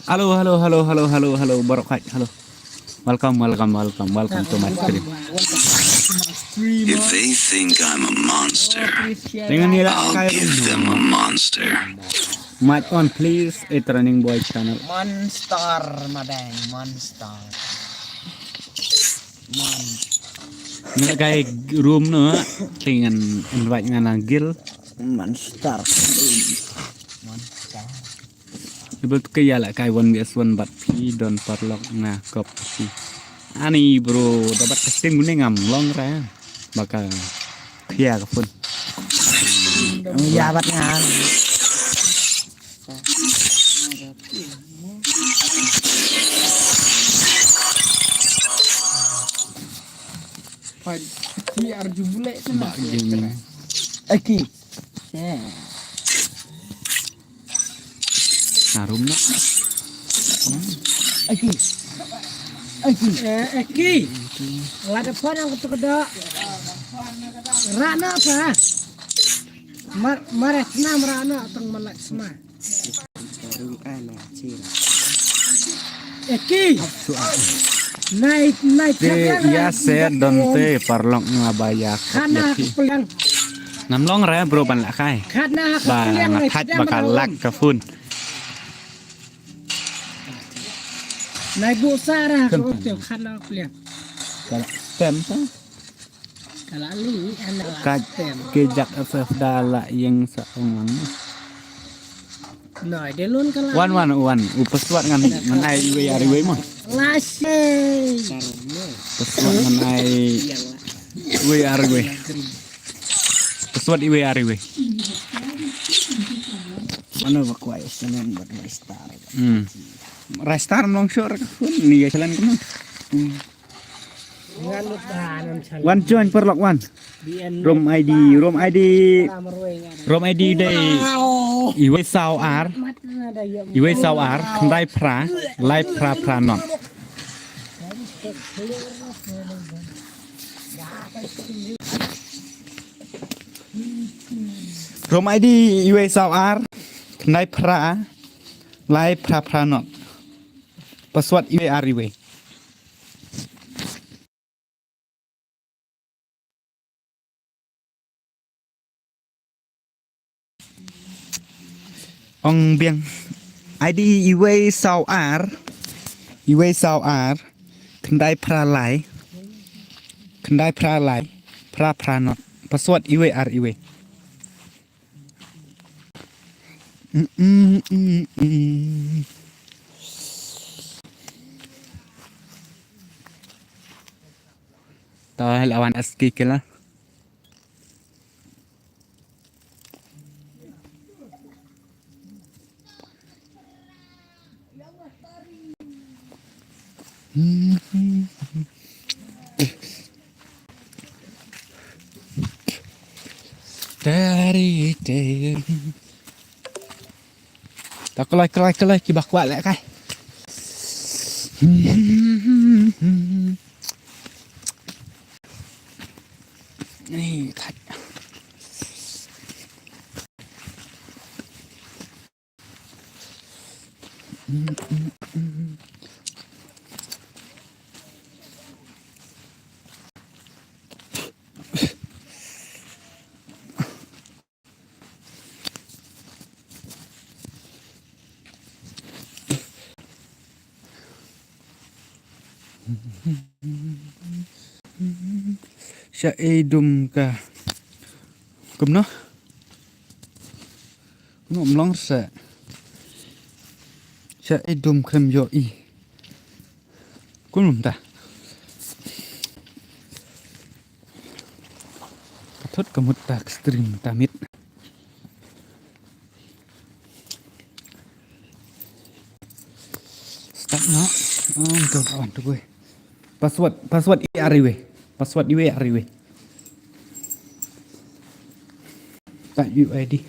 Halo, halo, halo, halo, halo, halo, Barokai, halo. Welcome to my stream. If they think I'm a monster, Dengan nila I'll kayo give them a monster. Mic on please, Running Boy channel. Monster, madang, monster. Nila kay room no, tingnan invite nga na Gil. Monster. Ibu tu kaya lah kay 1vs1 but he don't parlok na kop si. Ani bro, dapat kasih guna ngamlong raya. Baka kaya kapun. Jabat nga. Ki arju bule sana. Gini. Aki. Harum nak. Aki. Aki. Eki. Lada pan ang ketuk-ketuk. Rana apa? Maret na merana teng melek sema. Eki. Naik Ya saya donte parlok ngabaya. Kana kepelang. Namlong raya bro ban lah kay. Kana Ba kepelang. nakat bakal lak kapun. Naik bu sarah ko teu kana kepelang. Kalau stem tu. Kalau ali anak Kaj tem. kejak FF dala yang seorang. Noi de lun kalau. Wan upeswat ngan ai iwe ari we mah. Lasih. Peswat ngan ai iwe ari we. Peswat iwe ari we. Ano ba kuya sanan buat restart. Restar longsor kapun ni jalan kemana? Ngalut tahanan chan. Wan join perlok wan. Rom ID day iwe saw ar iwe saw ar kandai pra live pra non Rom ID iwe saw ar kandai pra live pra non password iwe ar iwe Ong biang ID iwe saw ar kendai pra lai pra not password iwe ar iwe Tahu lawan aski kela dari tak kelai kibak kuat lek kai ni tak Syaidum ka kumno mlong sa Syaidum krem yo I kunum ta Thot kamut tak stream tamit start no to kawan tu gue password I ari we tak UID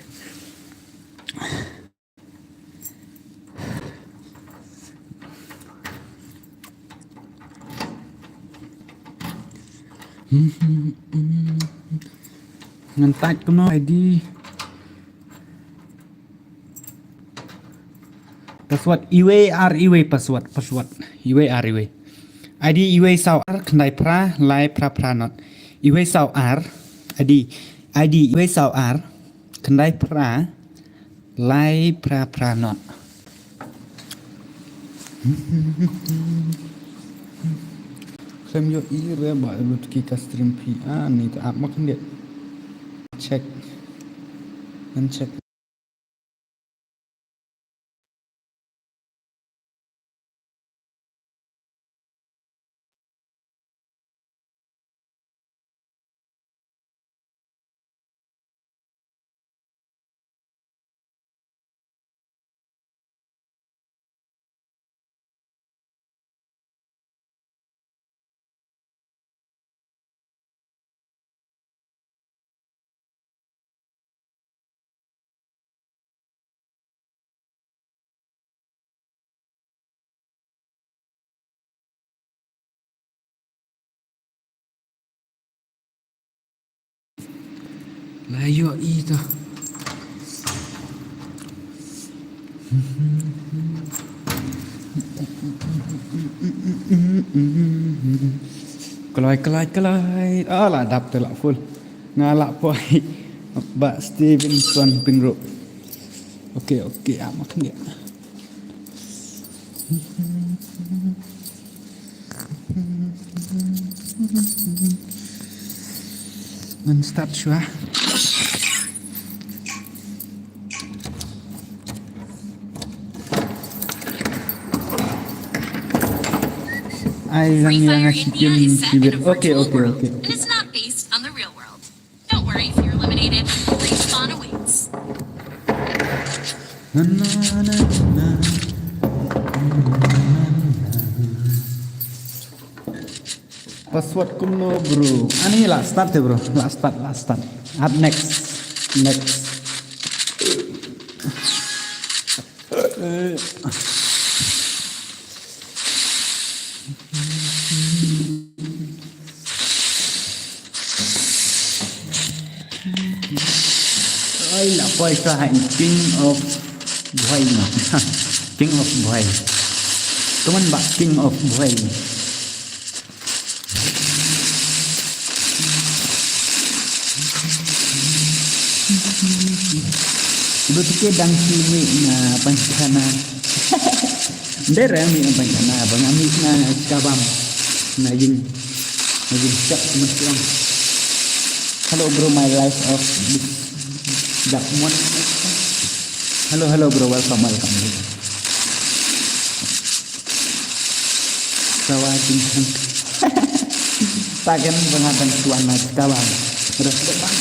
ngentat kuno ID password iwe password iwe ID iwe sau ar khnai pra lai pra not iwe sau ar ID iwe sau ar khnai pra lai pra not Klaim yo ire ba lut kita stream pi ni ta mak dia check and check Layo itu. Kelai. Lah dap telak full. Ngalak poi. Bak Stevenson Pingro. Okey, amak dia. Start shua. Free Fire India is set in a Okay. virtual world, and it's not based on the real world. Don't worry if you're eliminated. Respawn awaits. Password kuno bro. Ani lah start ya bro. Last start. Up next. Ôi là quay ra hành King of Boy mà. King of Boy. Teman Mbak King of Boy. Betul dang sini na pancana. Dere mi pancana bang ami na kabam. Na yung chat mesum. Hello bro, my life of Dakmon. Hello bro, welcome. Sawadee. Tagan pengatang tuan na kabam. Terus depan.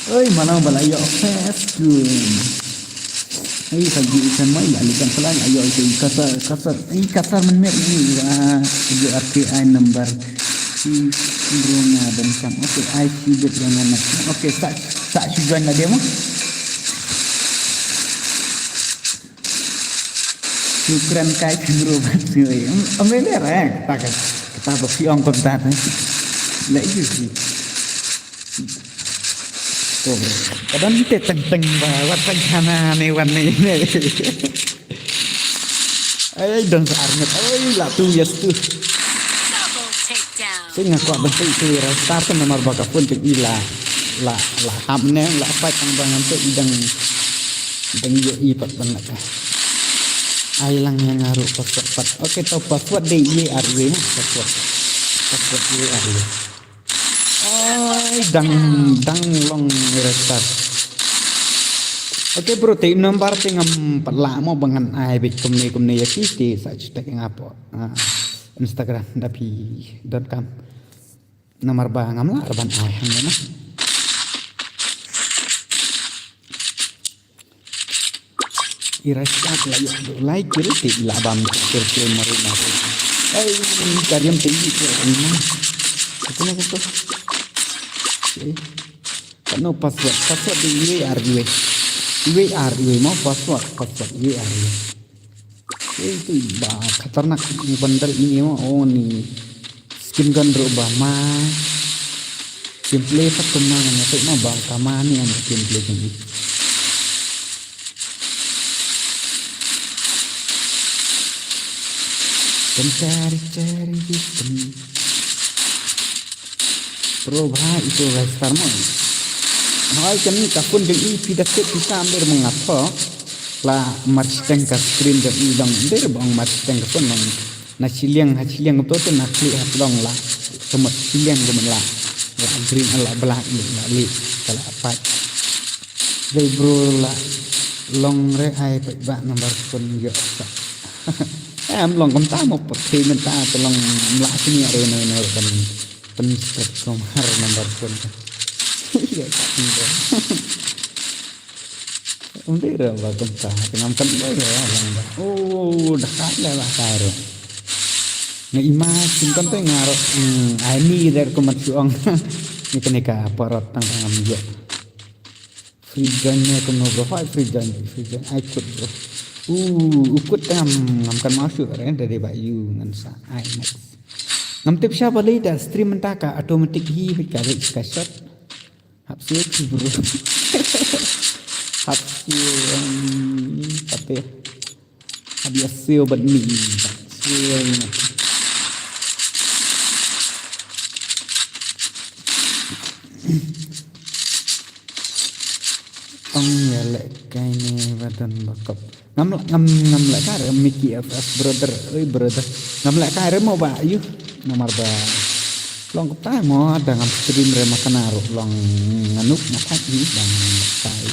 Ôi mana balayo fast gun. Ai pagi ikan mai alikan pelan ayo itu kasar menmer ini RTI number si Bruna dan kam. Okey, I see that yang anak. Okey, tak sujuan lah dia mah. Syukran kai bro batui. Amene rek tak kita berfiong kontak. Lah itu sih. Tuh bro, kadang kita teng bawat rencana nih warna ini. Dan searnet, lah tuh yes tuh. Saya ngaku bentuk itu restart nomor bakal pun cek lah hamne lah apa yang bangan tuh idang yo ipat banget. Ailang yang ngaruh password. Oke, tahu password DIRW password DIRW. Dang long restart. Oke bro, te nomor tingam lama bangan ai bit kumne ya kiti sa cita ngapo. Instagram dapi.com. Nomor bangam lah ban ai hangana. Irasat lah ya like kiri labam kiri marina. Karyam tinggi ini. Apa nak tu? Kano password di IWRW mau password IWRW itu bah katarnak bandel ini mau nih Kim kan berubah mah gameplay tak kemana nih tuh mah bang kamani yang gameplay ini cari hitam berubah itu guys karena hal kami takun dengan tidak bisa ambil mengapa lah marching ke screen dan idang der bang marching ke pun na hachiliang itu tuh nak lihat dong lah semut hachiliang gemelah lah green lah belah lah li kalau apa jadi bro lah long re ai pak nomor pun yo em long kom ta một bậc thì mình ta từ long lại cái nhà rồi này pen strip komar nomor pun ya undi rồi và công ta ngam kan rồi oh dekat lah karo nga imagine kan tuh ngaro ini dari kemercuang ini kenika parot tangkang amja frijannya kemoga frijan I could bro ukut ngam kan masuk kan dari bayu ngan sa ai next ngam tip siapa lagi dah stream mentaka automatic hi bikari skashot hapsi bro hapsi tapi habis sio badmi sio ông ya lek kaini badan bakap ngam lek kare Mickey FS brother brother ngam lek kare mau ba yu nomor ba long ta mo ada ngam stream re makanaro long nganuk ngatak ni bang tai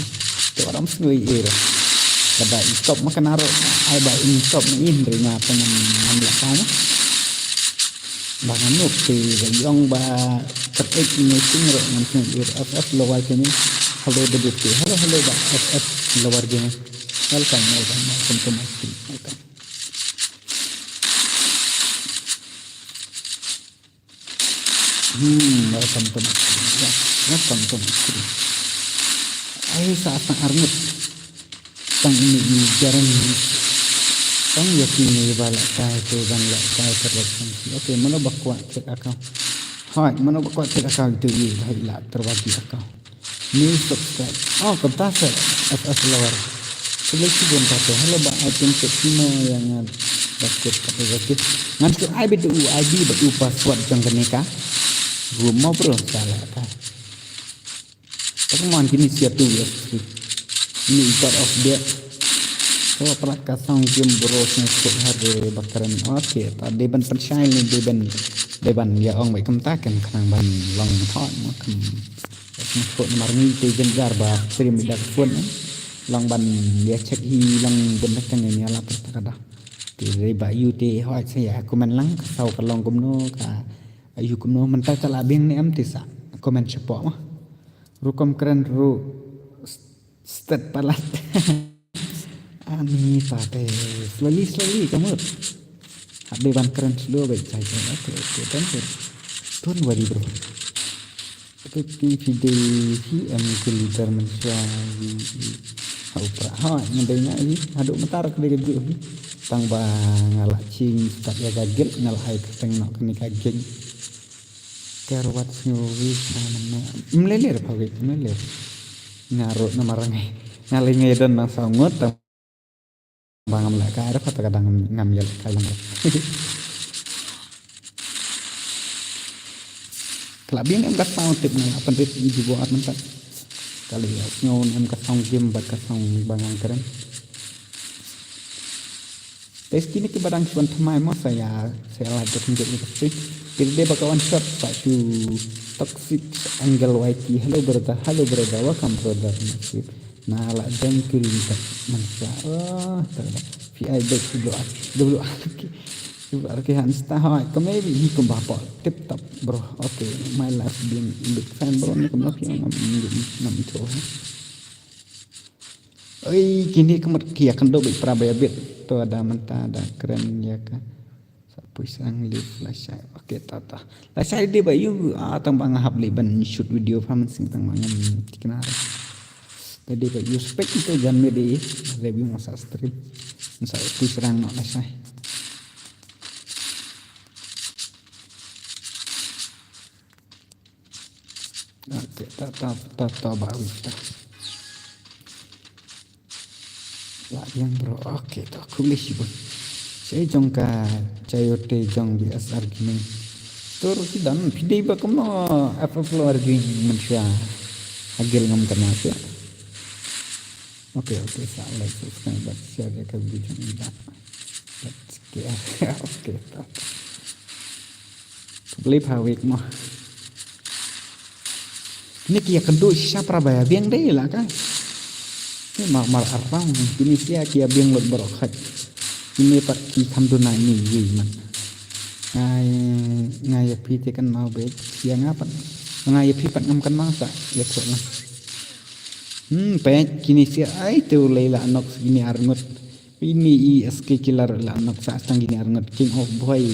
to orang sngui ira kada stop makanaro ai ba in stop ni indri na pengen ngam lek kare bang nganuk ti yong ba ketik ini singro ngam ira FS lo wa kini hello DBT hello ba FF lower game welcome to my stream welcome welcome to my stream ya welcome to my stream ai saat arnut tang ini jarang tang yakini bala kai to dan la kai terus oke mana bakwa cek account hai mana bakwa cek account itu hai la terwadi account new subscribe oh kertas FS lower seleksi bontak hello ba item semua yang basket basket ngantu ai betu ID betu password jang keneka rumah bro salah kan tapi mau gini siap tuh ya ini part of dia so pernah kasang game bro snek hari bakaran oke tadi ban percaya ni deban ya ong baik kemtakan kanang ban long thon makan kok marni te jengar ba stream dak pun long ban dia cek hi long benda kan ni ala pertakada ti ba yu te hoi saya komen lang sau ka long kumno ka ayu kumno mentai tala bing ni am ti sa komen cepo mah rukom keren ru stet palat ani pate slowly kamu habe ban keren slow baik saya oke tuan wadi bro tapi video ke leader mencari apa ngedenya ini aduk mentar ke dia tang bang ngalak cing tak ya gagel ngalai keteng nak kini kageng kerwat nyuri mana melelir pagi melelir ngarut namarang ngalinge dan nang sangut tang bang ngamlak kair kadang ngambil kalang kelabing em kasang tip na apa tip di buat mentak kali ya nyon em kasang game bat kasang bangang keren tes kini ke barang cuan thamai mo saya lanjut menjadi toxic jadi dia bakawan shot pak su toxic angle YT hello brother welcome brother nah lah dan kiri tak manusia VI back dulu Oke, Hansta, hai, kami ini kembapa tip top bro. Oke, my life being big fan bro, ni kembapa yang nam itu. Oi, kini kemat kia kendo big prabaya bit. Tu ada mentah, ada keren ya kan. Sapu sang live flash. Oke, tata. Flash dia bayu, tang bang hab liban shoot video paman sing tang mangan dikenal. Jadi bayu spek itu jangan medi review masa stream. Masa itu serang nak flash. bawi ta. Lah yang bro, oke to kulis bun. Saya jongka cayote jong di asar gini. Terus dan pidai bakam no apa floor gini manusia agil ngam karena sih. Oke, salah subscribe buat share ya ke video ini. Oke, beli pawik mah. Ini kia kedua siapa rabaya biang deh lah kan. Ini mar arang ini sia kia biang lot berokat. Ini pak ki kamduna ini man. Ngai piti kan mau bet siang apa? Ngai pipat ngam kan masa ya pernah. Pet kini sia ai tu leila anok gini arngot. Ini SK killer la anok sa stang gini arngot king of boy.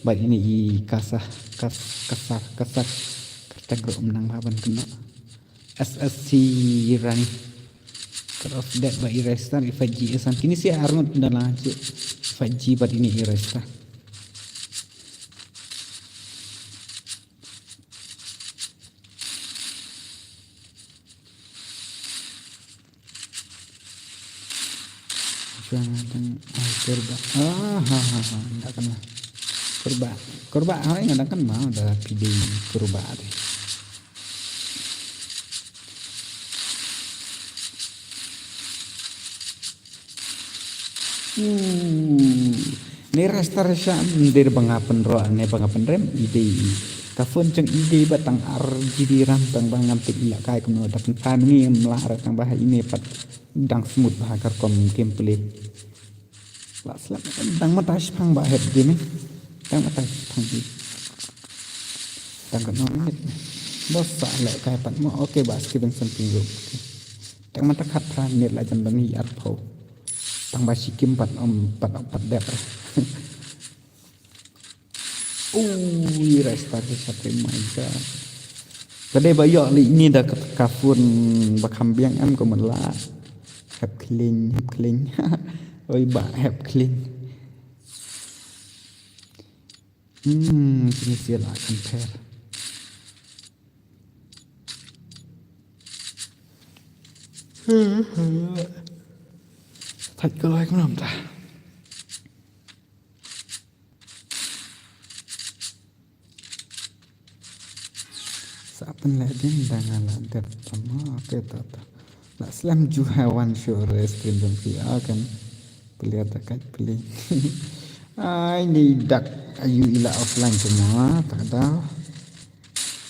Baik ini kasar katagro menang lawan kena SSC Rani cross that by Iresta 5G esan kini sia arngot dalam 5G bad ini Iresta. Jangan korba. Enggak kena. Korba hari enggak kan mau ada video korba deh. Ni restoration dir bangapan rem ide. Kafun ceng ide batang RGB ram tang bangam tik ila kai kuno dapat kan ni melar tang bah ini pat dang smooth bah kar kom gameplay. Las lap dang matas phang ba het game. Dang matas phang di. Dang kan no bos sa le kai pat mo okay ba skip something go. Dang mata khat pran net la jam bani ar pho. Tang ba sikim pat pat dep. Restart sampai my god. Kedai bayok li ni dah kafun bakam biang am ko mala. Have clean. Oi ba have clean. Ini siapa compare. Thật cơ ai cũng làm ta. Saben lagi dengan lantai pertama oke tata. Nak selam juga one show restream dan VR kan pelihat dekat beli. Ini dak ayu ila offline semua tak ada.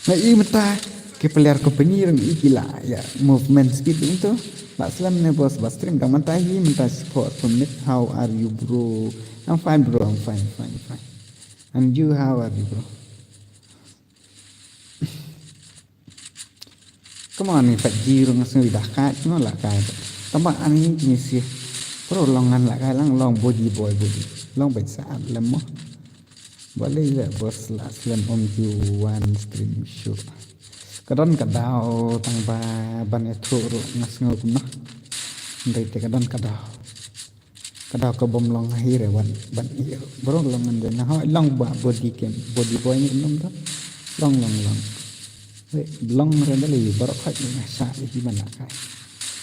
Nah ini mata ke pelihat company yang gila ya movement speed itu. Nak selam ne bos stream dah mata ini minta support from it. How are you bro? I'm fine bro. I'm fine. And you how are you bro? Come on ni Fajji rung sui dah kat no lah kai. Tambah ani ni sih. Pro longan lah kai long body boy body. Long baik saat lemah. Boleh lah bos lah slam om you one stream show. Kadon kadau tambah ban itu ru ngas ngau kumah. Ndai te kadon kadau. Kadau ke bom long akhir ban iyo. Bro longan dan ha long body cam body boy ni nom dah. Long. Long rendali baru kat ni asa di mana kai.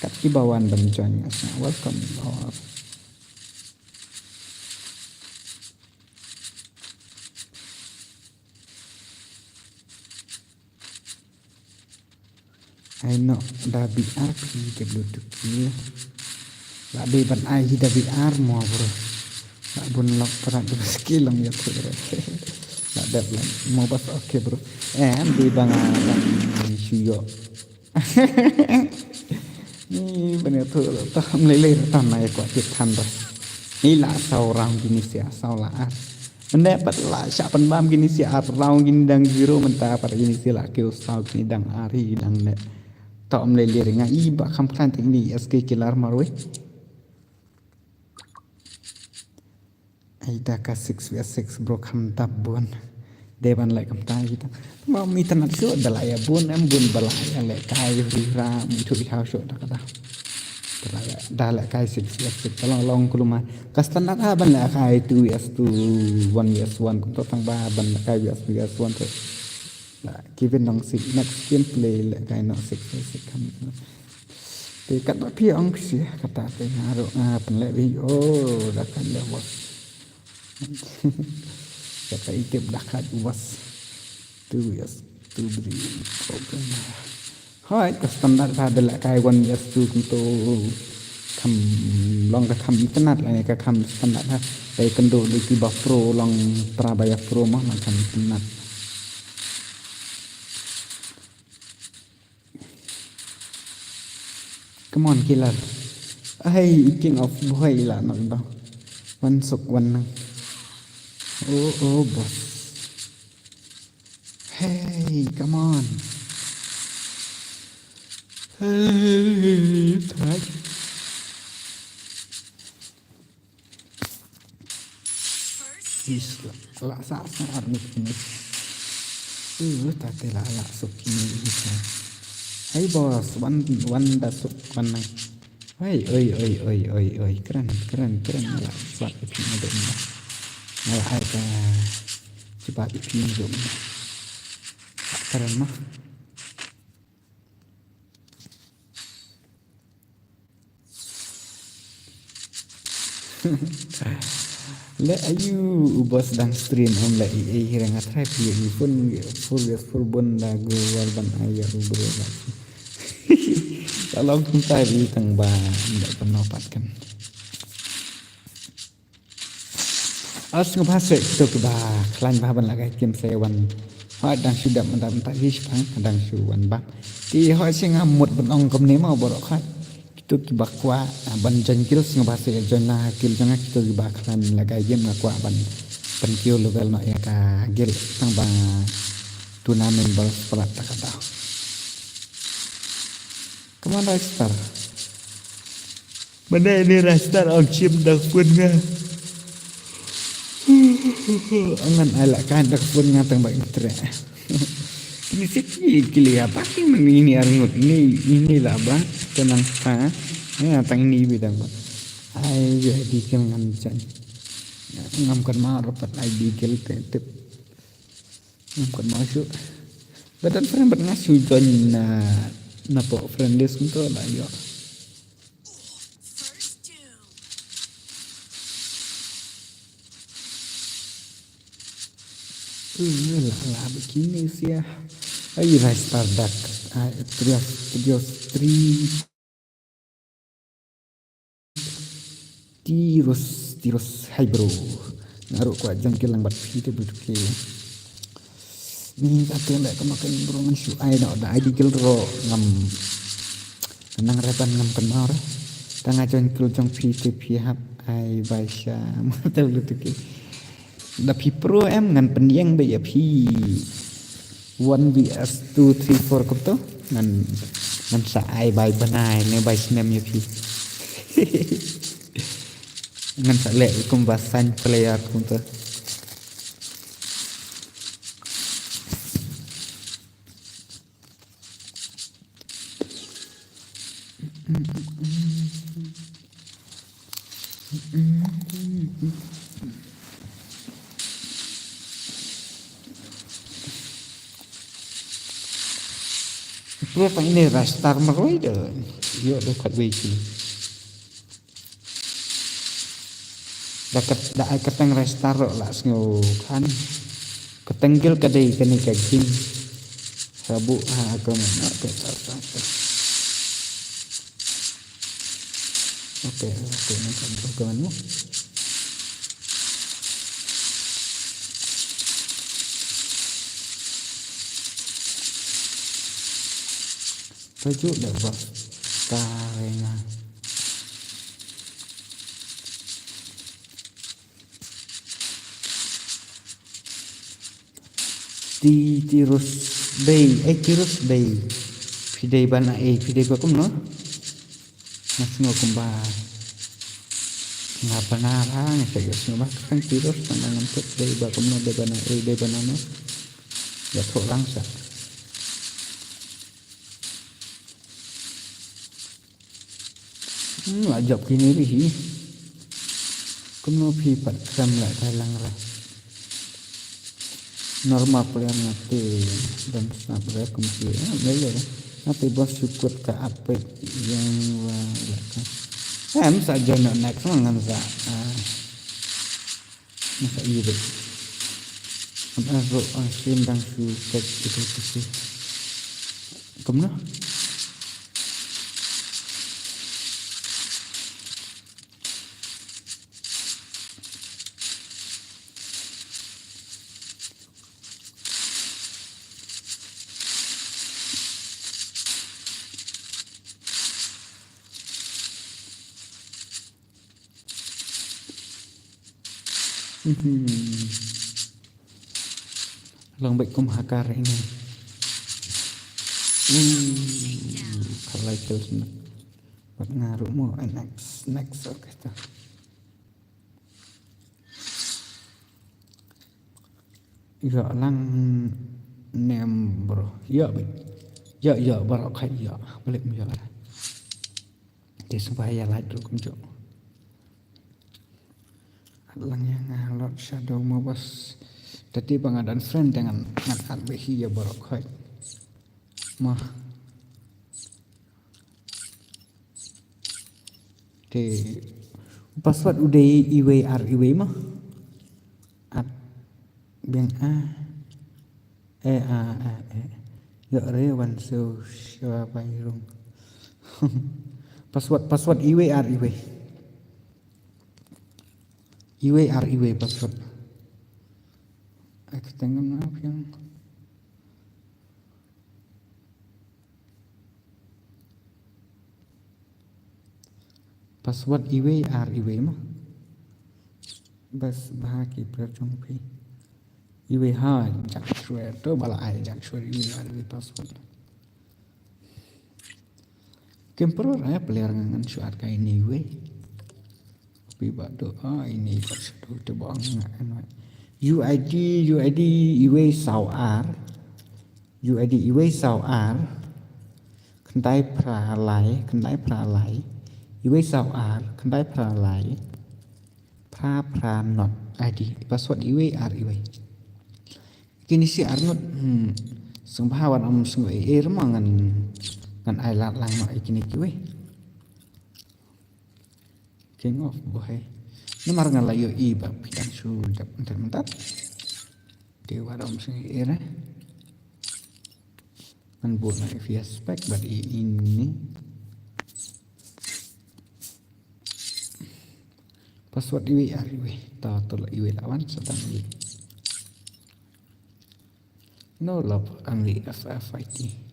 Kat kibawan bancuan asa. Welcome all. I know dah BR ke bluetooth ni. Lah be ban ai dah BR mo bro. Lah bun lock perak skill long ya tu. Lah dah plan mau bas okey bro. Di bang syuyok. Ni benar tu tak meleleh tan naik kuat tan dah. Ni lah saurang gini sia saulah. Mendapat lah siapan bam gini sia raung gini dang zero mentah pada gini sia lah kau sau gini dang hari dang ne. Tak meleleh dengan iba kampan tinggi SK killer marwe. Aida ka 6v6 bro kam tabun. Devan like kamtai kita. Mau mi tanat show dalaya bun am bun balaya le kai rira mi tu how show dah kata. Dalaya dalaya kai six kalau long kuluma. Kastan nak ban la kai 2s2 1s1 kum tang ba ban kai 2s1 tu. là given nong sig next gameplay là cái nó sig kan thì cắt đó phi ông sih kata teh ngaruh penlek video dah kan dah bos kata ikip dah kan bos tu yes tu beri problem hai ke standar pada lah kai one yes tu untuk kam long ke kam internet lah ke kam standar lahไปกันดูดูที่บัฟโปรลองตราบายโปรมากมันทำนัดCome on killer ไอ้ king of boy ล่ะน้องดาววันศุกร์วันนึงโอ้โอ้บอส Hey come on Hey ถ่าย Is la sa armit ini. Tak telah la suk ini bisa. Hey bos, one dah suk one nang. Hey, keren la cepat itu ada ini. Malah ada cepat itu jom. Keren mah. Le ayu bos dang stream om le hirang atrai pi pun full bon da go wal ban ayo bro la kalau kita di tang ba ndak penopat kan as ngabase to ba klan ba ban lagai kim sewan ha dang sudah mentam tak his pang dang suwan ba ti ho sing amut ban ong kom ne mau borok khat itu kibak kwa ban jangkil sing bahasa jana kil janga kita kibak kan lagai game ngakwa ban kil level no ya ka gel tang ba turnamen bal pelat tak kata kemana star mana ini star on chip dak pun nga angan ala kan dak pun nga tang ba internet ini sih kili apa sih ini arngut ini lah bang tenang ha ya tang ini bidang ai di kel ngam chan ngam kan ma rapat ai di kel tep ngam kan ma su badan friend bat ngasu jon na po friend list untuk lah yo lah begini sih ya ayo star dak tirus hai bro ngaruh kuat jangkil lang bat phi te butuke ni kata ndak kemakan bro ngan su ai dak da di gil ro ngam nang repan ngam kenor tanga jangkil jang phi te phi hap ai baisha matel butuke da phi pro em ngan pendiang be ya phi 1 vs 2 3 4 ko to ngan sa ai bai banai ne bai snem ya phi ngan sa le kumbasan player ko to Pro tang ini rastar meroi dah. Yo dah kat wiki. Dakat dah keteng rastar lah sengo kan. Ketenggil kadai kini kaging. Sabu aku mana ke sarta. Oke macam bagaimana? Tajuk dah buat karena tirus bay pidai bana pidai bakum no masih ngokum ba ngapa narang saya semua kan tirus tangan tet bay bakum no bay bana no ya kok langsung ajab kini ri kuno phi pat kram la thai lang ra normal player nanti dan snapdragon komputer boleh nanti bos syukur ke apa yang kan saja nak next mangan sa masa iya aku asin dan syukur itu sih kamu nah Lang baik kum hakar ini. Kalau itu senang. Buat ngaruh mau next oke tu. Ya lang nem bro. Ya baik. Ya barak kai ya. Balik menjalan. Di supaya lah dulu kum jom. Lang yang ngalor shadow mau bos. Tadi pengadaan friend dengan ngakat behi ya barak kai. Mah. Di password udah IWR mah. At biang ya rewan so siapa irung. Password IWR password. Aku tengok apa yang password IWR mah. Bas bahagi berjumpa. IWH jak share tu bala ai jak share IWR password. Kemper player ngan share kai ni Piba tu ini password tu bang UID iwe sau R UID iwe sau R kendai pralai iwe sau R kendai pralai pranot ID password iwe R iwe kini si Arnot sembhawan sungguh mangan ngan ai lat lang no kini kiwe king of boy nomor ngan layo iba pidang sudah bentar dewa sungguh era kan buat na via spek badi ini password iwe R iwe tahu iwe lawan sedang iwe no love angli FFIT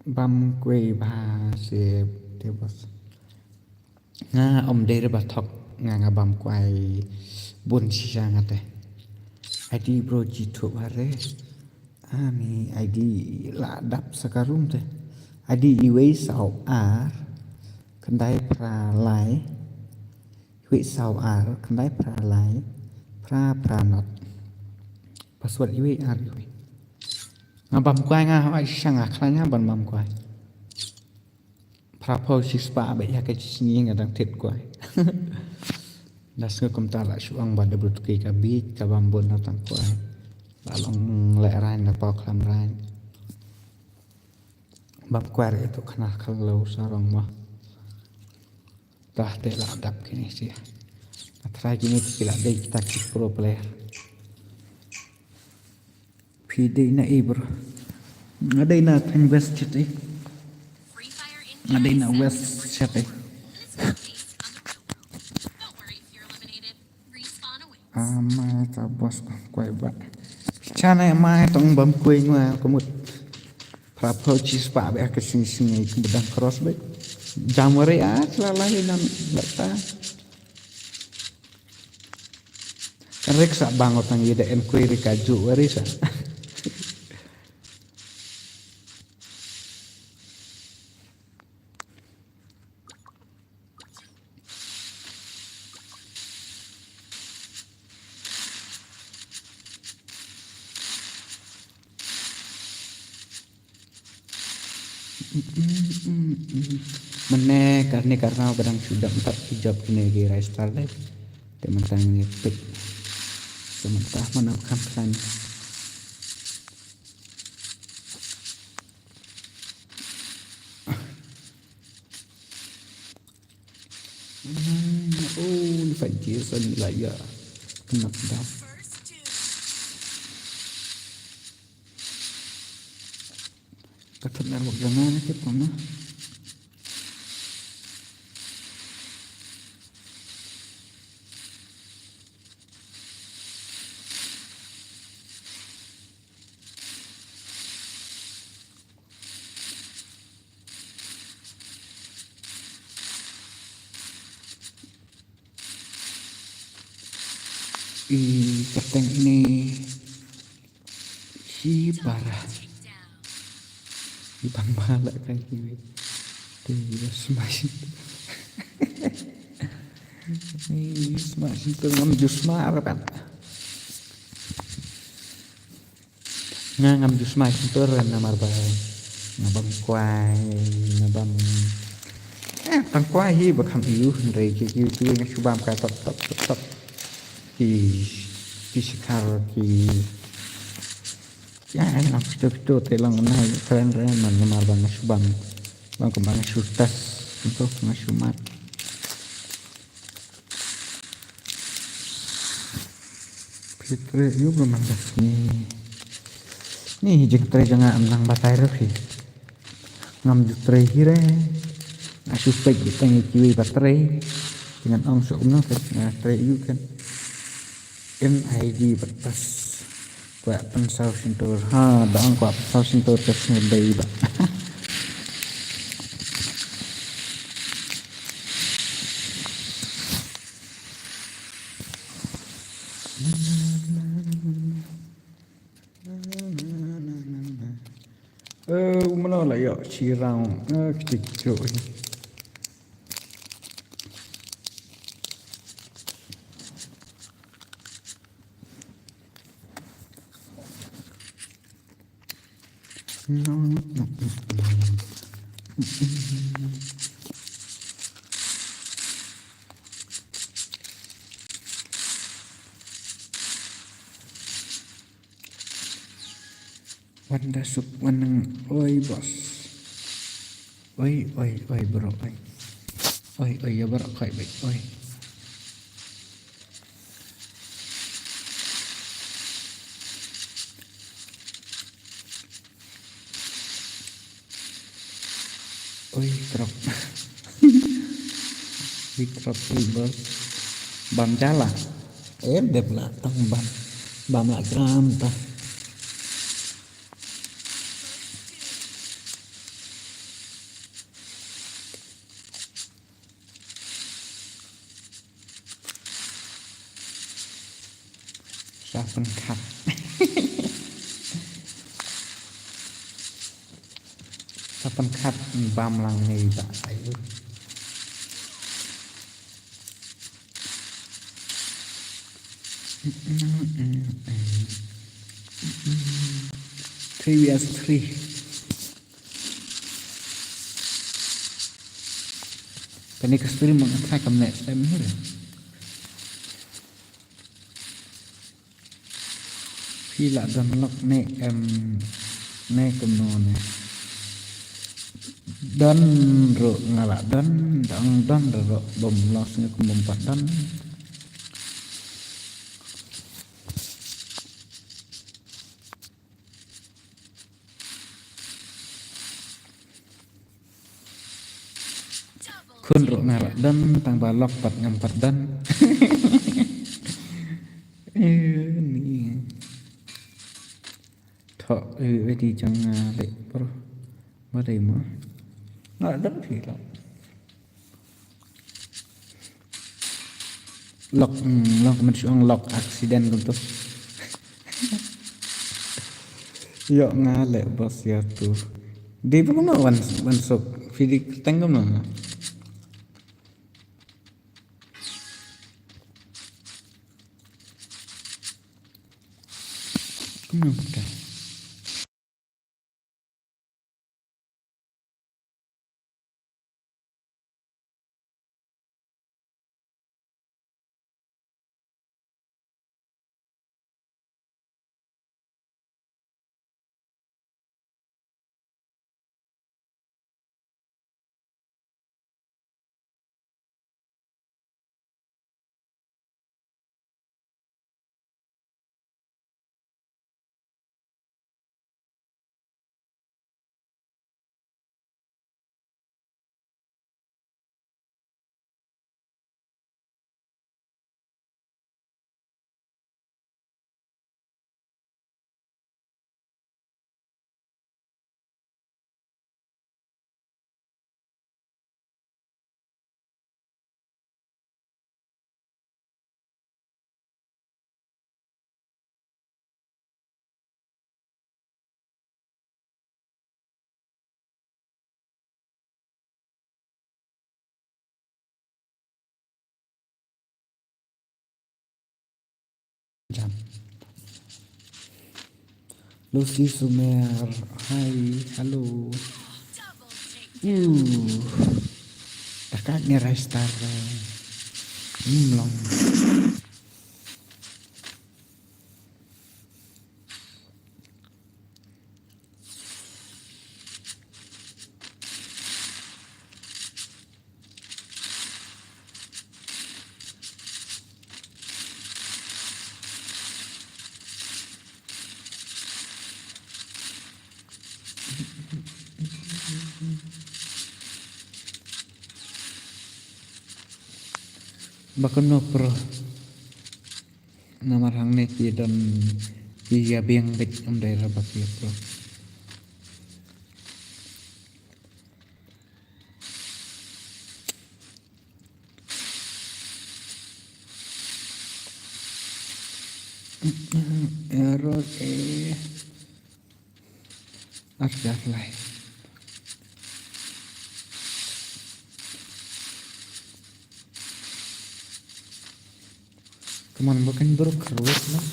bam quay ba se tebos nga đây ba thok nga bam quay bun sisa ngate ID bro jitu bare ani ID la dap sakarum te ID iwe sau R kendai pralai iwe sau R kendai pralai pranot password iwe R iwe ngabam kuai nga ai sang akhlanya ban bam kuai prapo sispa be ya ke sini ngadang tit kuai das ke komta la suang ba debut ke ka bi ka bambon natang kuai la long le rain na pa klam rain bam kuai itu kena kalau sarong mah dah te la dap kini sih atra gini kila dei kita pro player PD na bro. Ngaday na tang west chat Free Fire Ngaday na India west chat and it's now based on the real world. Don't worry if you're eliminated. Respawn awaits. Mai ta bos quay ba. Chana mai tong bam kuy nga kumut. Prapo chi spa be ka sing ai bedang cross be. Jamore lalai nan lata. Reksa bangot nang ida enquiry kaju warisa. Mana karena barang sudah 4 hijab ini di restart deh. Teman-teman ngepik. Sementara mana kampan. Oh, phải chia sân lại giờ nặng đó. Các thật là một lần nó tiếp còn nó. Kapten ini si parah di bang malak kayak gini dia semakin ini semakin ngam jus marah kan ngam jus semakin turun namar bang ngabang kuai ngabang bang kuai hi bakam hiu dari kiki itu yang subam kayak top di sekarang ya enak betul telang naik keren man ngemar bang subang bang kembang sutas untuk ngasumat Fitri yuk belum mandas nih jeng tre jangan nang batai refi ngam jutre hire asuspek ditanya kiwi baterai dengan ong seumno tre yuk kan NID batas kuat pensau sentur dong kuat pensau sentur tesnya day ba mana lah ya cirang kecil ini Wanda suk wanang oi bos oi bro oi ya bro kai baik oi truk bos bam jalan đẹp là tông bam lại gram ta saben kat saben kat bam lang này tak ayo previous 3 cái này cái stream mà khai cầm nẹt em hết rồi khi là dần lọc nè em nè cầm nô nè dan ro ngala dan ro bom los nge kumbom padan kun ro ngala dan tang balok pat ngampat dan ini thọ vậy thì chẳng lệ bro mà đây mà nó rất thì lọc mình sẽ lọc accident con tôi yo nga lệ bos ya tu di mana wan sok fidik tengom no Nunca. Lucy Sumer, hai, halo. Kakaknya Restar. Melong. Bakal no pro nama hang neki dan iya biang bek am daerah bakal pro. Error archive live. Cuman bukan berkerut nak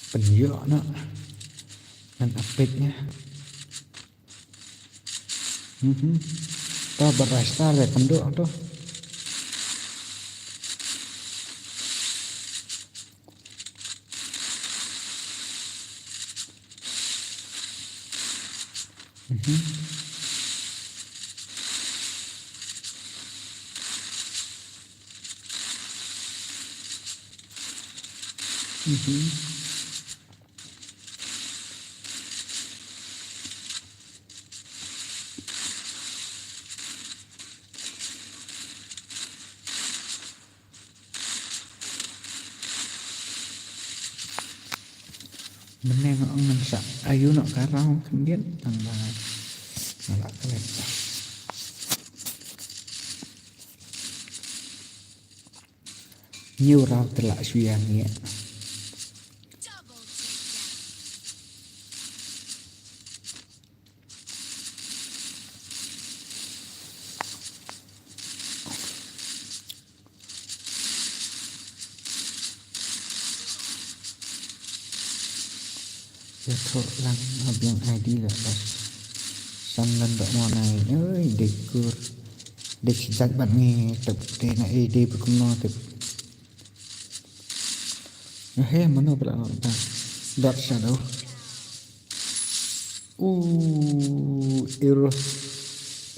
penjok nak dan update-nya. Tahu berasal ya penduk tuh. Menengok ngensak ayu nak karang kemudian tambah malah kelet. Nhiều rau telak suyangnya. Ya thôi lăng hợp yang ID là bas. Xong lần đợi mò này ơi để cưa để chỉ dạy bạn nghe tập thế này ID với công no tập. Heh mana pula ta dot shadow.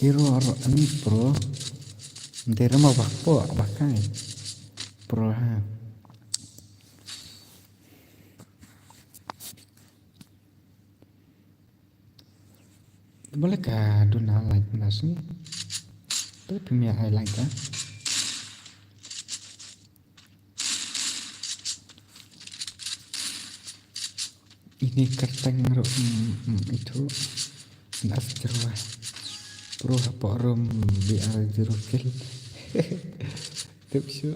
Error ani pro. Ndera mau pakai pro ha. Bolehkah Dona like nasi? Tapi punya highlight kan? Ini kerteng itu Astro Pro apa rom BR zero kill. Tapi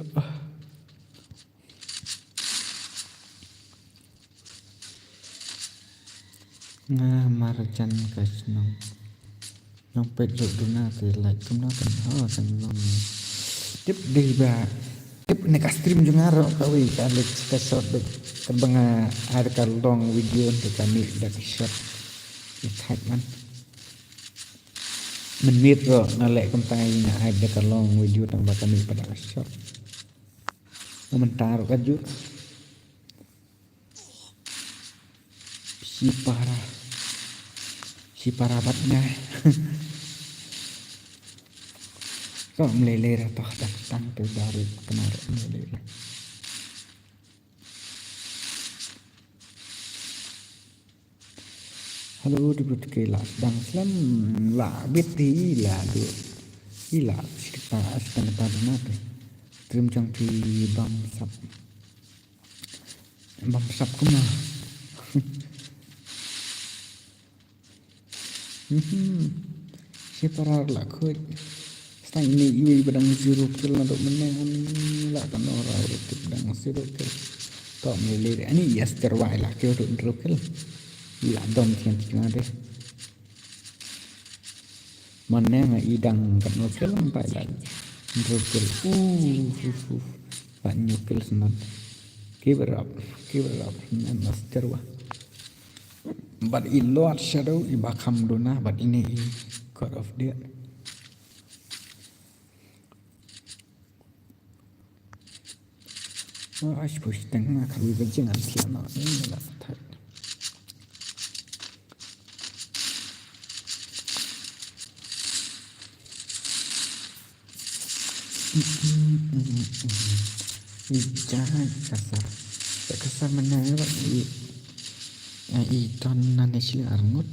nga marjan guys nong pet ruk Dona thì like chúng nó cần cần nong tiếp đi bà tiếp này cả stream juga ngaro kawi kali kita shot dek terbang ada kalong video untuk kami dak shot ikat man menit rồi nó lại con tay là hai ada kalong video tambah kami pada shot komentar kajut si parabatnya kok meleleh atau datang ke dari kemarin meleleh. Halo di ke lah sedang selam lah biết thì là được ý là kita akan pada nanti terima trong thì băm sập cũng mà siapa lah kau stang ini iwi badang zero kill untuk menang lah kan orang itu badang zero kill tak meleleh ini ya terwai lah kau untuk zero kill lah dom tiang tiang deh mana yang idang kan zero kill sampai lah zero kill banyak kill senang keep it up master wah But in Lord Shadow ibakam dona but ini God of Death. Ich push tengah kali berjengan siapa ini lah tak. Jangan kasar, kasar mana lagi? Iton nanti sih arngut.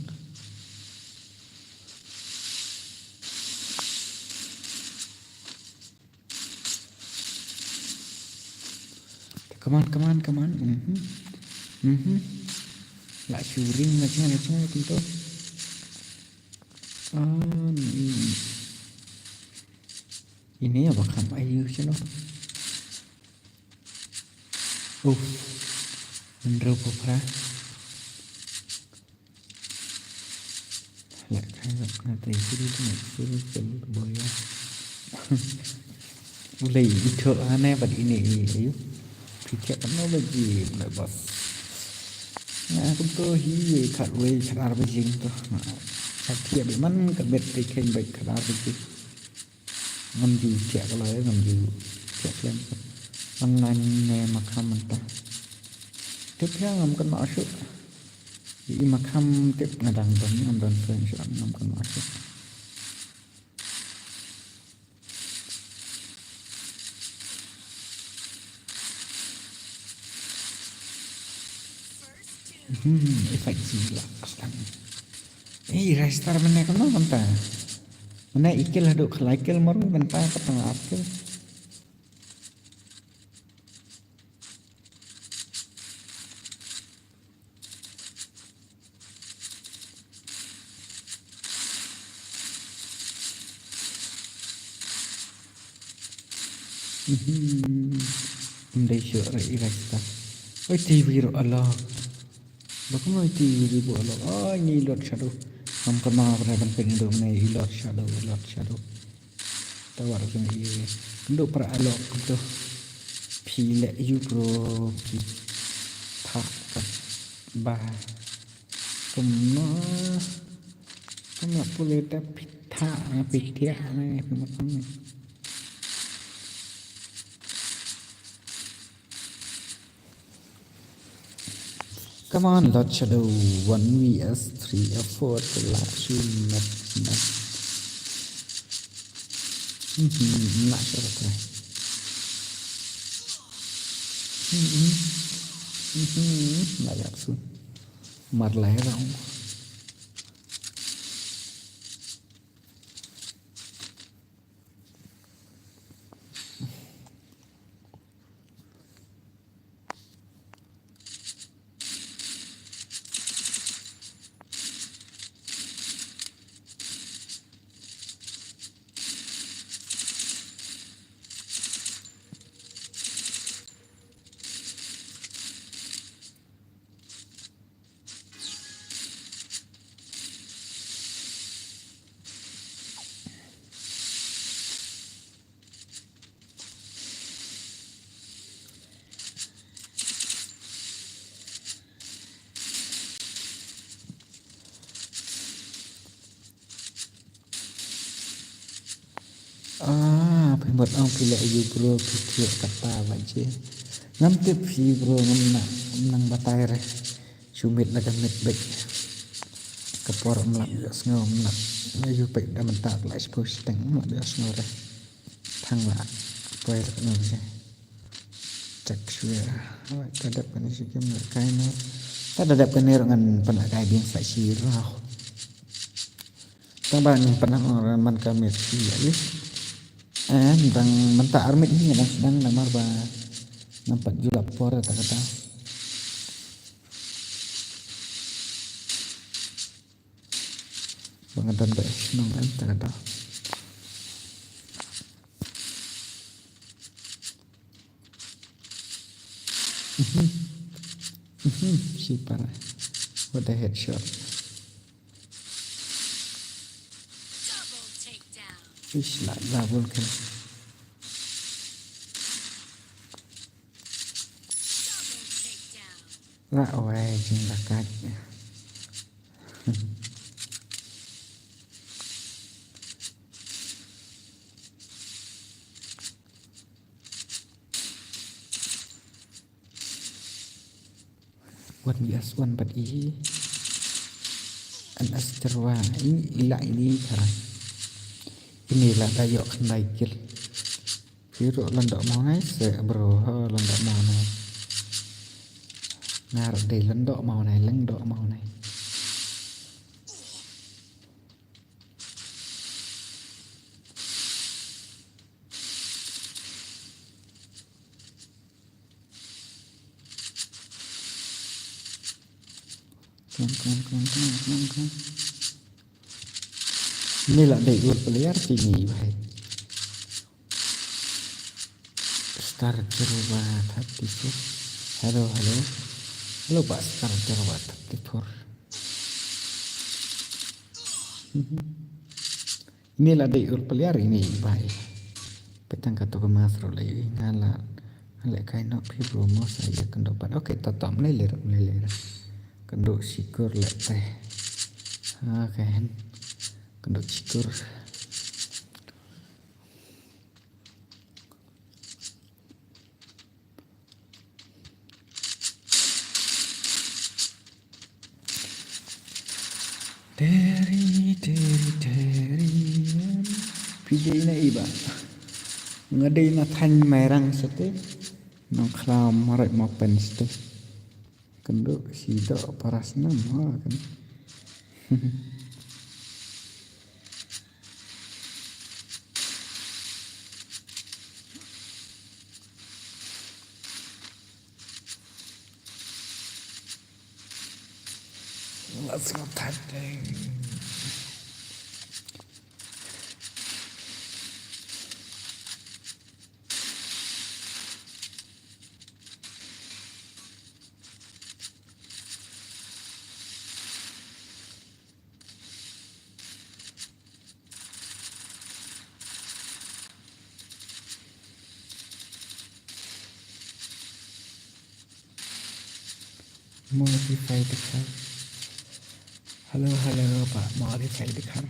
Come on. Lại shooting macam itu. Ini apa kamu ayu sino? Bener apa? Lại kayak nanti itu boya. Mulai itu aneh pada ini ayu. Fikir kan lagi bos. Nah, aku tuh hiye kat way kenar bejing tuh. Nah, hati abi man kebet tiken baik kenar bejing. Ngamju cek kalau ya ngamju cek lem. Mengenai makam mentah. Tip yang ngamkan masuk. Di makam tip ngadang don friends ngamkan masuk. Efek gila aslan. Restar mana kan mentah. Mana ikil haduk kelaikil maru mentah ke tengah akil. Đây sửa lại restar. Ôi TV rồi Allah. Bagaimana itu ribu Allah? Oh ini Lord Shadow. Kamu maaf rekan penduduk ini Lord Shadow. Tahu apa yang ini? Penduduk para Allah itu pilih you bro kita bah kamu boleh dapat pita ni macam. Come on, Lord Shadow. 1 vs 3 or 4 the last match. Not sure okay. Layak sun. Marlay raung. Buat orang pilih you bro pikir kata aja. Ngam tip si bro menang batai re. Sumit laga mit baik. Kepor melak gas ngau melak. You baik dah mentak lah expose teng mak gas ngau re. Thang lah. Poir ngau je. Cek suara. Kadap kan si kem kain. Tak ada kan dengan penakai biang faksi rau. Tambah ni pernah orang man kami ya. Bang mentak armit ni sedang namar ba nampak julap por kata. Bangadan ba nang kata. Si para. What a headshot. Fish like double kill. Ra away jing lakat. S1 S1 bad I an asterwa ini kan inilah dayok kendai kil Piro landok mau nai se bro landok mau nai ngar de landok mau nai landok mau nai Con. Inilah de ur player sini baik Star Jerwa 34 halo Pak Star Jerwa 34 inilah de ur player ini baik petang kata kemas rolai ngala kain nak pi promo saya kendopan oke tetap melilir kenduk syukur lek teh kan kenduk syukur Dari PJ na iba ngadai na thanh merang sate nong klam marai mau pen sate kenduk sido parasna mah kan let's go tapping modify the car halo Pak modify the car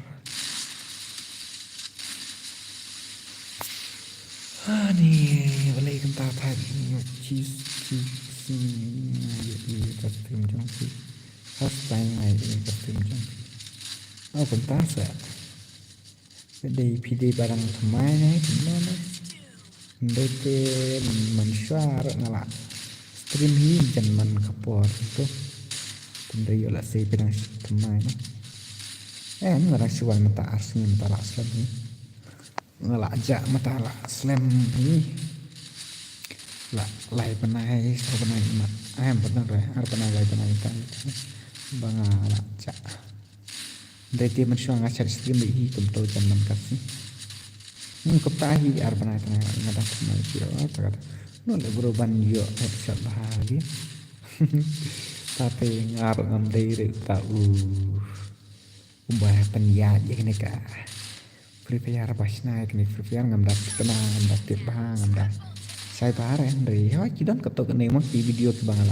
nih boleh kental tadi cheese custom trong khi first time này custom trong khi kental saya đây PD barang themai này gimana DT mensyar ngalak stream hi jangan kapor itu tendai olah saya pedang themai no ngarang siwal mata asli mata aslam ni ngalak jak mata aslam ni lai penai mat benar penai lai penai kan bang ngalak jak DT mensyar ngajar stream hi kumto jangan kasih keptahi penai ngadah themai kira kata nolak beroban yo headshot bahagia tapi ngarep ngamdai tahu umbah penjat je kena ka prepare pasna kena prepare ngamdat kena ngamdat tibang ngamdat sai paren dari ho kidon ketok kena mak di video ke bangala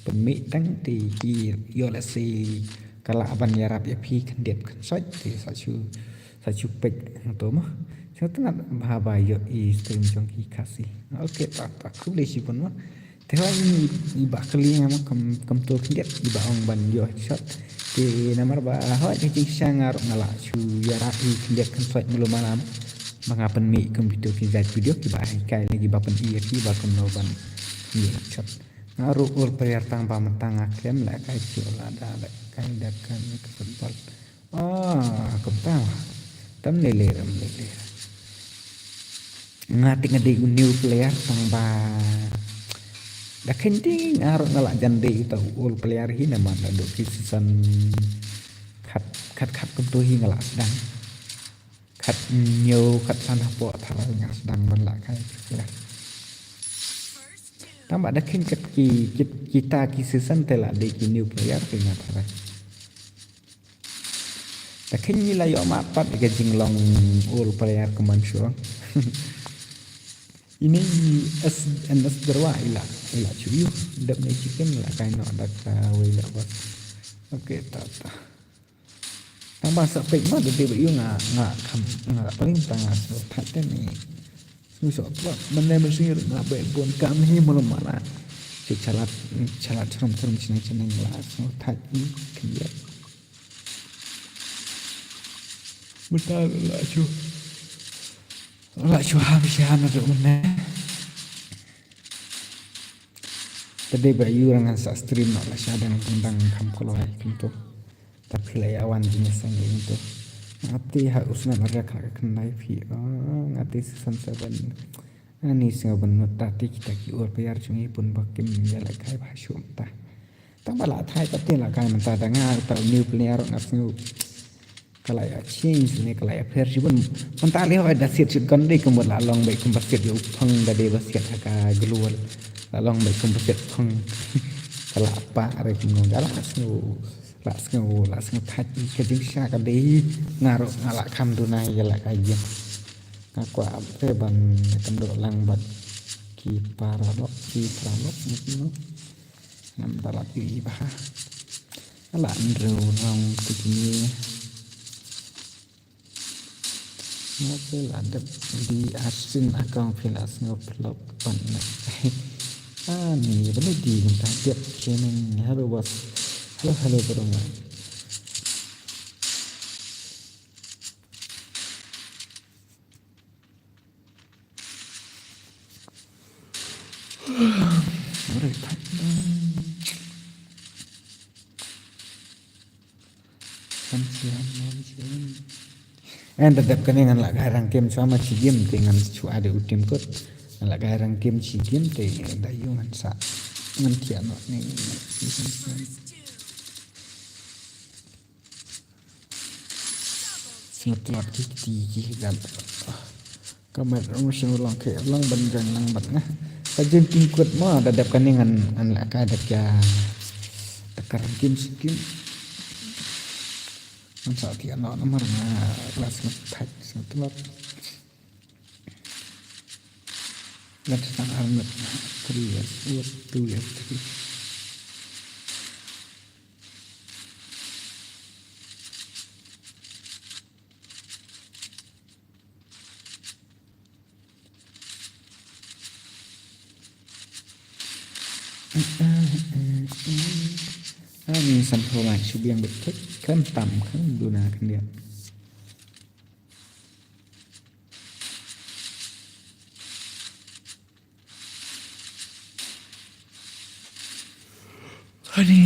pemik tang ti ki yo la si kala ban yarap ya pi kan det kan soi ti sa chu pek to mah satu nak bahaba yo i stream jong ki kasih oke tak ku le si pun mah thế ini iba keling ama kam to kiat iba ong ban yo shot di nomor ba ho ji sangar ngala chu ya rapi kiat kan soi mulu malam mangapen mi komputer ki zat video ki ba kai lagi ba pen iya ki ba kon no ban ni shot ngaru ul priar tang ba metang akem la kai chu la da la kai dakan ke football kom tam lele ngati new player tang ba dah kenting arok ngalak jande itu ul player hi nama dah dok season kat kumtu hi ngalak sedang kat nyo kat sana po thara ngalak sedang banlak kai lah tambah dah ken kat kita ki season tela de ki new player ki ngata dah ken ni la yo mapat ke jinglong ul player kemansyur ini NS berwa ila cuyu dak na chicken la kai no dak we la bot oke tata tambah sapek ma de yu nga paling tanga so paten ni so so menai mesir nga be bon kam hi molomala Cik calat cerum-cerum ceneng lah semua tadi keliat. Betul lah cu habis ada mana. Tadi bayu orang asa stream nak lah ada yang tentang kamu kalau itu. Tapi lah awan jenis yang itu. Ngati harus nak mereka kenai pi. Ngati season 7. Ani singa benut tadi kita kiur biar cumi pun bakim jalan kai bahasum tah. Tak bala thai tapi lah kai mentah dengar tak new player ngat new. Kalau ya change ni kalau ya versi pun mentah lihat ada siat kan deh kemudian lalong baik kembali dia upang dari basiat agak geluar lalong baik kembali upang kalau apa ada kemudian jalan lasnu thai kejing siapa deh ngaruh ngalak kam dunai jalan kajian. Aku apa ban kendor langbat ki paralok mungkin nam balap di bah ala andro nang begini ngapel ada di asin akang filas ngoplok pan ni boleh di minta tiap kening halo bos halo berumah tetap kena ngan garang game sama si game dengan cu ada utim kot ngan garang game si game te dayu ngan sa ngan tiano ni ngetlot kiki dan kamar musim ulang ke ulang bandang nang batna kajen tingkut mah tetap kena ngan ada ya tekar game si game saat dia nak nomor kelas ngetak setelah let's start armet 3 years 2 years 3 มีสันโทรายชุบยังเบ็ดเท็กขั้นต่ำขั้นดูนากันเดียวอันนี้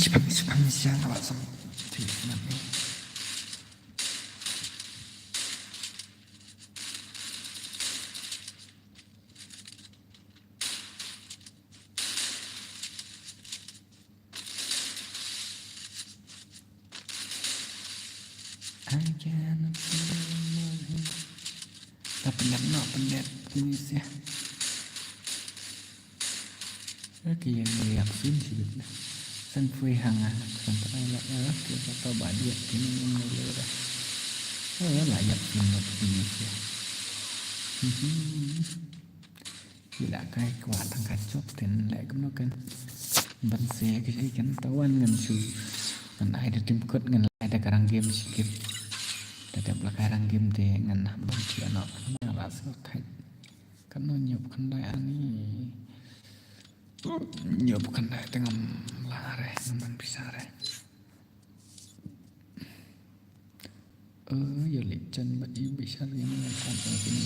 ชิบะชิยังอะไรสักทีนั่นเองtapi nak pendet ini sih. Oke yang lihat sini sih. San fui hangat sampai lah kita coba dia ini mulai dah. Layak ini sih. Gila kayak kuat angkat job dan lại cũng nó kan. Ban xe cái kan tawan ngan su. Ngan ai ada tim code ngan ada karang game sikit. Tetap karang game te ngan ban cia no. Langsung thạch kan nó nhập kan đại ani nhập kan đại tengam lare ngan bisa re giờ lịch chân bật ý bisa ini kan ini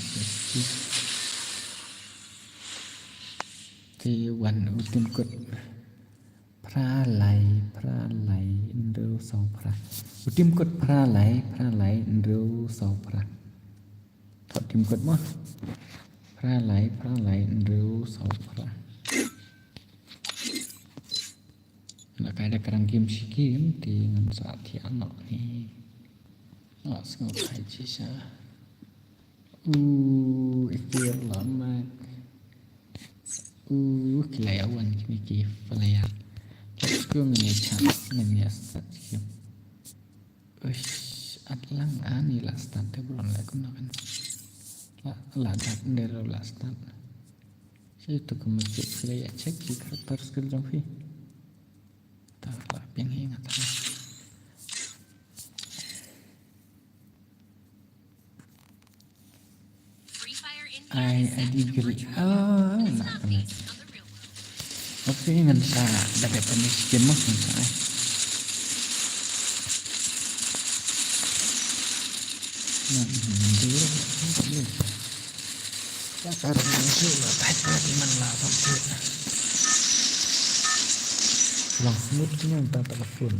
thìวันอุติมกดพระไหลเร็วสองพระอุติมกดพระไหลเร็วสองพระถอดทิมกดมั้งพระไหลเร็วสองพระแล้วก็ได้กำลังกิมชิกิมตีเงินสาธิอันหนอนี่สงบหายใจช้าอีกเดือนหลอนมากกี่หลายวันมีกี่ภรรยาแล้วก็เงินฉันเงินสัตว์คิมอัดลังนี่ละสตาร์ทบอลแล้วก็นักันlah dah dari last time. Saya tu kemudian saya cek di karakter skill Jovi. Tak lah, yang ingat lah. I did agree. Nak kena. Oke, ngan sa dapat miskin mah ngan sa. Nah, dia karena itu lah tadi man lah sampai lang smoothnya entah telepon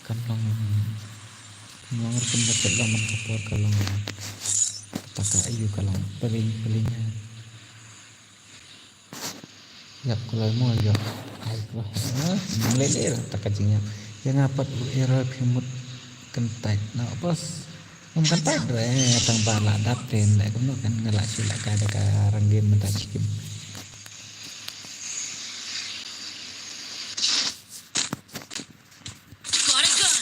kan lang rekan laman kapor kalang taka ayu kalang paling-palingnya ya kalau mau ya ay meleleh lah takajingnya yang apat era pimut kentai na pas kentai dre tang bala daten la kuno kan ngalak sila kada ka ranggin mentacikim Got a gun.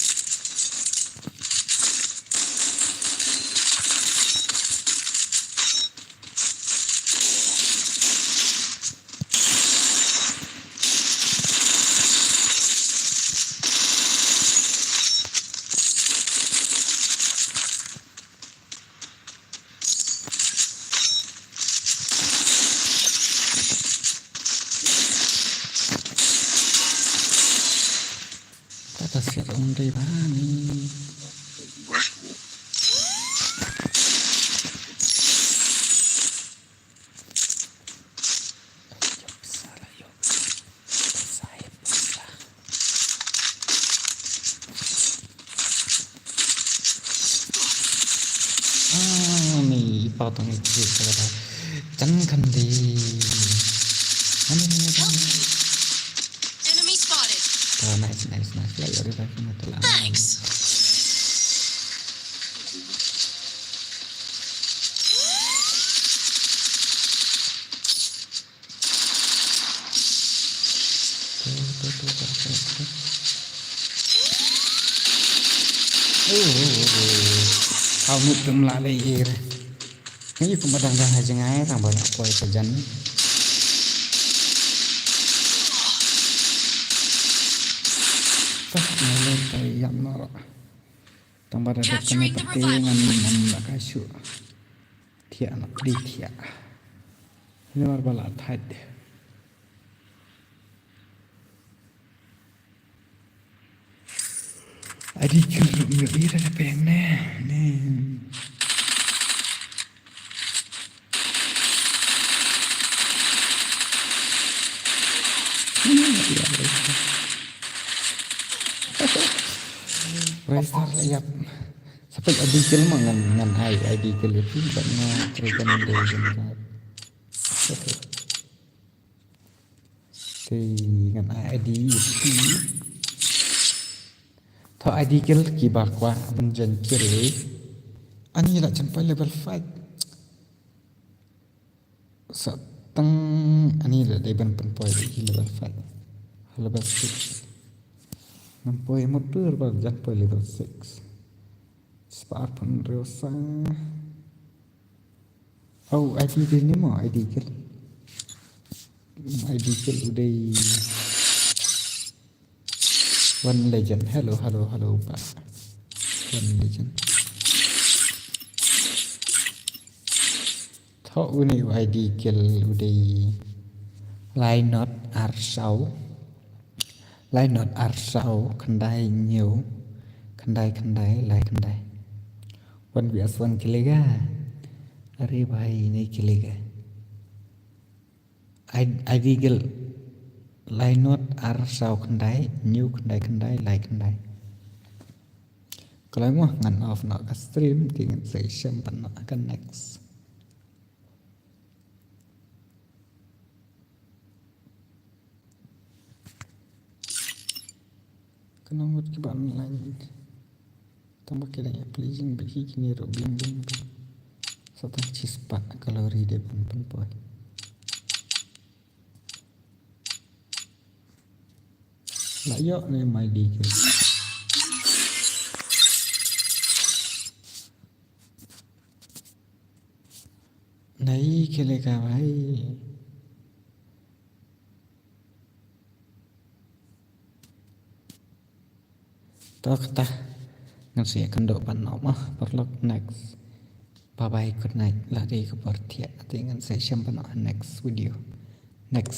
tata siat ondai bani nih potong itu kada kan di anu Enemy spotted. nice lah ya udah betul Thanks. Kau mutum lalai ir. Ini pemadang dah aja ngai tang bala koi pejan. Tak ngalai kai yang noro. Tang bala dah kena peti ngan nak kasu. Tiak nak di tiak. Ini mar bala thad. Adik keruk ngeri dah peng ne. Restart layap. Sampai adik mah ngan ID itu banyak recommendation kan. Thì ngan ID itu. Thọ ID ki bar kwa benjan kiri. Ani lah sampai level 5. Satang ani lah dari penpoy di level 5. Level 6. Nampoy motor bar sampai level 6. Spark pun rasa. Oh, ID ni mah ID kill udah One Legend. Hello Pak. One Legend. Thọ ini ID kill udah line not arsau kendai nhiều kendai lại kendai one vs one kilega अरे भाई नहीं किलेगा ID kill line not arsau kendai new kendai like kendai kalau mau ngan off nak ke stream dengan session pan akan next kenapa kita online tambah kira ya pleasing bagi kini robing satu cispat kalori dia pun poy layak ni mai di ke नहीं खेलेगा भाई तो kata ngasih kendok pan mah perlu next Bye bye, good night. Lari ke Portia. Dengan saya jumpa next video. Next